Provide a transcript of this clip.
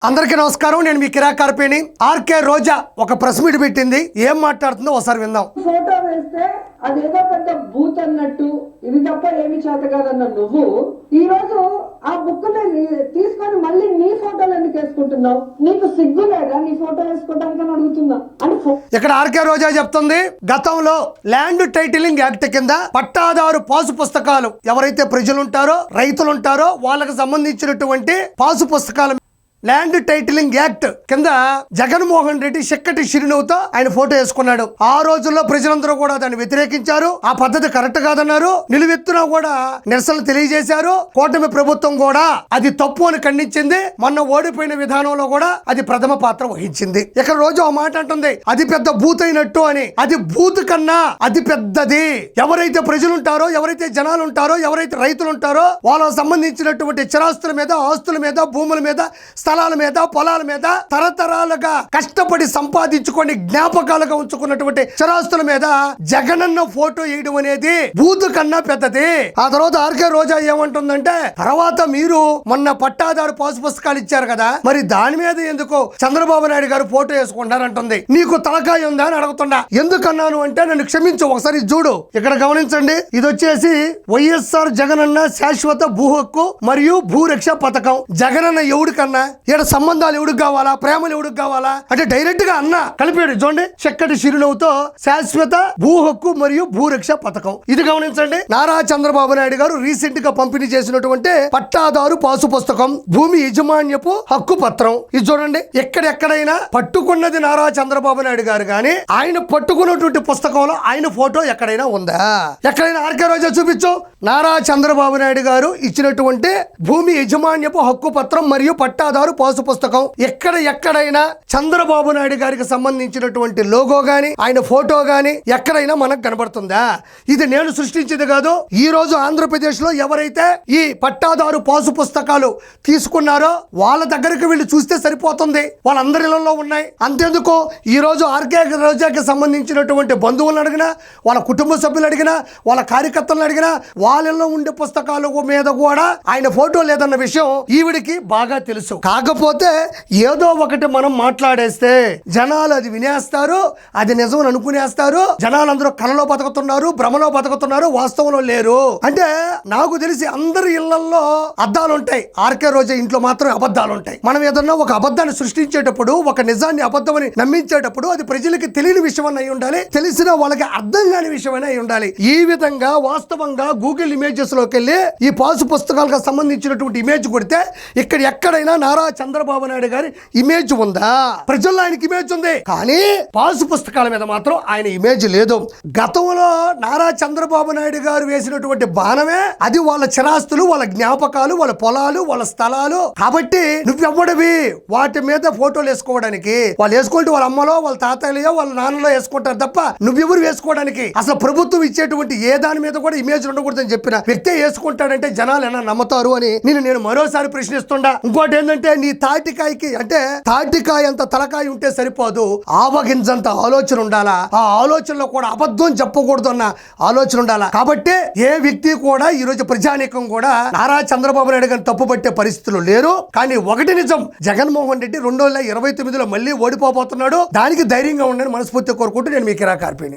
అందరికీ నమస్కారం. నేను మీ కిరా కార్పేని. ఆర్కే రోజా ఒక ప్రెస్ మీట్ పెట్టింది. ఏం మాట్లాడుతుందో ఒకసారి విందాం. ఫోటో వేస్తే అదేదో పెద్ద బూత్ అన్నట్టు, ఇది తప్ప ఏమి చేత కాదన్న నువ్వు ఈ రోజు ఆ బుక్ తీసుకొని మళ్ళీ నీ ఫోటోలు ఎందుకు వేసుకుంటున్నావు? నీకు సిగ్గు లేదా నీ ఫోటో వేసుకోవడానికి అని అడుగుతున్నా. ఇక్కడ ఆర్కే రోజా చెప్తుంది, గతంలో ల్యాండ్ టైటిలింగ్ యాక్ట్ కింద పట్టాదారు పాసు పుస్తకాలు ఎవరైతే ప్రజలు ఉంటారో, రైతులు ఉంటారో వాళ్ళకి సంబంధించినటువంటి పాసు పుస్తకాలు ల్యాండ్ టైటిలింగ్ యాక్ట్ కింద జగన్మోహన్ రెడ్డి చిక్కటి చిరునవ్వుతో ఆయన ఫోటో వేసుకున్నాడు. ఆ రోజుల్లో ప్రజలందరూ కూడా దాన్ని వ్యతిరేకించారు. ఆ పద్ధతి కరెక్ట్ కాదన్నారు. నిలువెత్తున కూడా నిరసనలు తెలియజేశారు. కూటమి ప్రభుత్వం కూడా అది తప్పు అని ఖండించింది. మొన్న ఓడిపోయిన విధానంలో కూడా అది ప్రథమ పాత్ర వహించింది. ఇక్కడ రోజు ఆ మాట అంటుంది, అది పెద్ద బూత్ అయినట్టు అని. అది బూత్ కన్నా అది పెద్దది. ఎవరైతే ప్రజలు ఉంటారో, ఎవరైతే జనాలు ఉంటారో, ఎవరైతే రైతులు ఉంటారో వాళ్ళకు సంబంధించినటువంటి చిరాస్తుల మీద, ఆస్తుల మీద, భూముల మీద, స్థలాల మీద, పొలాల మీద తరతరాలుగా కష్టపడి సంపాదించుకొని జ్ఞాపకాలుగా ఉంచుకున్నటువంటి చిరాస్తుల మీద జగనన్న ఫోటో వేయడం అనేది బూతు కన్నా పెద్దది. ఆ తర్వాత ఆర్కే రోజా ఏమంటుందంటే, తర్వాత మీరు మొన్న పట్టాదారు పాసు పుస్తకాలు ఇచ్చారు కదా, మరి దాని మీద ఎందుకు చంద్రబాబు నాయుడు గారు ఫోటో వేసుకుంటారంటుంది. నీకు తలకాయ ఉందా అని అడుగుతున్నా. ఎందుకన్నాను అంటే, నన్ను క్షమించు, ఒకసారి చూడు. ఇక్కడ గమనించండి, ఇది వచ్చేసి వైఎస్ఆర్ జగనన్న శాశ్వత భూ హక్కు మరియు భూరక్ష పథకం. జగనన్న ఎవడు కన్నా, ఇక్కడ సంబంధాలు ఎవడికి కావాలా, ప్రేమలు ఎవడికి కావాలా అంటే డైరెక్ట్ గా అన్న కలిపాడు. చూడండి, చక్కటి చిరునవ్వుతో శాశ్వత భూ హక్కు మరియు భూరక్ష పథకం. ఇది గమనించండి. నారా చంద్రబాబు నాయుడు గారు రీసెంట్ గా పంపిణీ చేసినటువంటి పట్టాదారు పాసు పుస్తకం, భూమి యజమాన్యపు హక్కు పత్రం. ఇది చూడండి, ఎక్కడెక్కడైనా పట్టుకున్నది నారా చంద్రబాబు నాయుడు గారు కానీ ఆయన పట్టుకున్నటువంటి పుస్తకంలో ఆయన ఫోటో ఎక్కడైనా ఉందా? ఎక్కడైనా ఆర్కే రోజా చూపించు. నారా చంద్రబాబు నాయుడు గారు ఇచ్చినటువంటి భూమి యజమాన్యపు హక్కు పత్రం మరియు పట్టాదారు పాసు పుస్తకం ఎక్కడైనా చంద్రబాబు నాయుడు గారికి సంబంధించినటువంటి లోగో గాని, ఆయన ఫోటో గాని ఎక్కడైనా మనకు కనబడుతుందా? ఇది నేను సృష్టించింది కాదు. ఈ రోజు ఆంధ్రప్రదేశ్ లో ఎవరైతే ఈ పట్టాదారు పాసు పుస్తకాలు తీసుకున్నారో వాళ్ళ దగ్గరికి వెళ్ళి చూస్తే సరిపోతుంది. వాళ్ళందరి ఇళ్లలో ఉన్నాయి. అంతేందుకు ఈ రోజు ఆర్కే రోజాకి సంబంధించినటువంటి బంధువులను అడిగినా, వాళ్ళ కుటుంబ సభ్యులు అడిగినా, వాళ్ళ కార్యకర్తలను అడిగినా, వాళ్ళలో ఉండే పుస్తకాల మీద కూడా ఆయన ఫోటో లేదన్న విషయం ఈవిడికి బాగా తెలుసు. కాకపోతే ఏదో ఒకటి మనం మాట్లాడేస్తే జనాలు అది వినేస్తారు, అది నిజం అనుకునేస్తారు. జనాలందరూ కలలో బతుకుతున్నారు, భ్రమలో బతుకుతున్నారు, వాస్తవంలో లేరు. అంటే నాకు తెలిసి అందరి ఇళ్లలో అద్దాలు ఉంటాయి, ఆర్కే రోజా ఇంట్లో మాత్రం అబద్ధాలు ఉంటాయి. మనం ఏదన్నా ఒక అబద్ధాన్ని సృష్టించేటప్పుడు, ఒక నిజాన్ని అబద్ధమని నమ్మించేటప్పుడు అది ప్రజలకి తెలియని విషయం అయి ఉండాలి, తెలిసిన వాళ్ళకి అర్థం కాని విషయం అయి ఉండాలి. ఈ విధంగా వాస్తవంగా గూగుల్ ఇమేజెస్ లోకి వెళ్ళి ఈ పాసు పుస్తకాలకు సంబంధించినటువంటి ఇమేజ్ కొడితే ఇక్కడ ఎక్కడైనా నారా చంద్రబాబు నాయుడు గారి ఇమేజ్ ఉందా? ప్రజల్లో ఆయనకి ఇమేజ్ ఉంది, కానీ పాసు పుస్తకాల మీద మాత్రం ఆయన ఇమేజ్ లేదు. గతంలో నారా చంద్రబాబు నాయుడు గారు వేసినటువంటి బాణమే అది వాళ్ళ చిరాస్తులు, వాళ్ళ జ్ఞాపకాలు, వాళ్ళ పొలాలు, వాళ్ళ స్థలాలు. కాబట్టి నువ్వెవ్వడివి వాటి మీద ఫోటోలు వేసుకోవడానికి? వాళ్ళు వేసుకుంటే వాళ్ళ అమ్మలో, వాళ్ళ తాతయ్యలో, వాళ్ళ నాన్నలో వేసుకుంటారు తప్ప నువ్వెవరు వేసుకోవడానికి? అసలు ప్రభుత్వం ఇచ్చేటువంటి ఏ దాని మీద కూడా ఇమేజ్ ఉండకూడదని చెప్పిన వ్యక్తే వేసుకుంటాడంటే జనాలు ఎలా నమ్ముతారు అని నేను మరోసారి ప్రశ్నిస్తుండా. ఇంకోటి ఏంటంటే, నీ తాటికాయకి అంటే తాటికాయ అంత తలకాయ ఉంటే సరిపోదు, ఆవగింజంత ఆలోచన ఉండాలా. ఆ ఆలోచనలో కూడా అబద్ధం చెప్పకూడదు అన్న ఆలోచన ఉండాలా. కాబట్టి ఏ వ్యక్తి కూడా ఈ రోజు ప్రజానీకం కూడా నారా చంద్రబాబు నాయుడు గారిని తప్పుపట్టే పరిస్థితులు లేరు. కానీ ఒకటి నిజం, జగన్మోహన్ రెడ్డి 2029లో మళ్ళీ ఓడిపోబోతున్నాడు. దానికి ధైర్యంగా ఉండని మనస్ఫూర్తిగా కోరుకుంటూ నేను మీ కిరా కార్పేని.